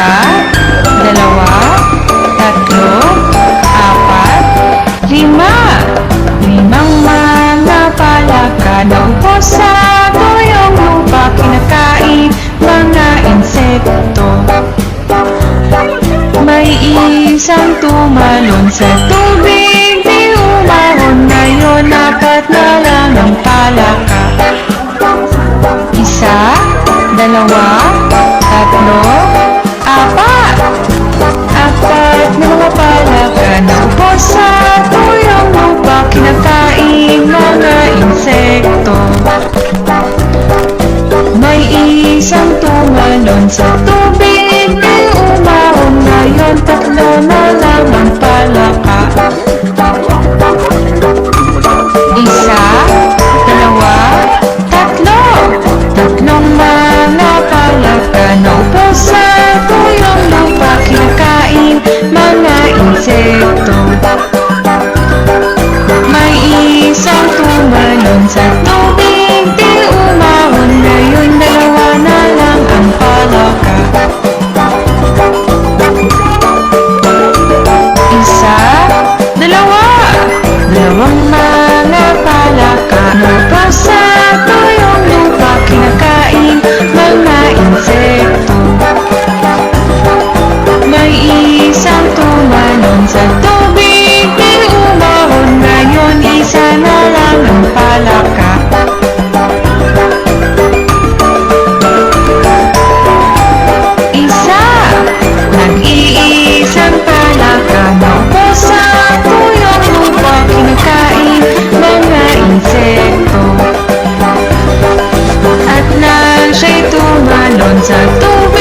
Isa, dalawa, tatlo, apat, lima. Limang mga palaka na upo sa tuyong lupa, kinakain mga insekto. May isang tumalon sa tubig, di umahon. Ngayon apat na lang ang palaka. Isa, dalawa, tatlo, apat. Apat na mga palaka na upo sa tuyong lupa, kinakain mga insekto. May isang tumalon sa tubig, di umahon. Ngayon tatlo na lang ang palaka. Isa, dalawa, tatlo. Tatlong mga palaka na upo sa tuyong lupa, kinakain mga insekto. May isang tumalon sa tubig, di umahon. Ngayon dalawa na lang ang palaka. Isa, dalawa. Dalawang mga palaka na upo sa tuyong lupa, kinakain mga insekto. May isang tumalon sa tubig, di umahon. Ngayon isa na lang ang palaka. Isa, nag-iisang palaka na upo sa tuyong lupa, kinakain mga insekto. At nang siya'y tumalon sa tubig,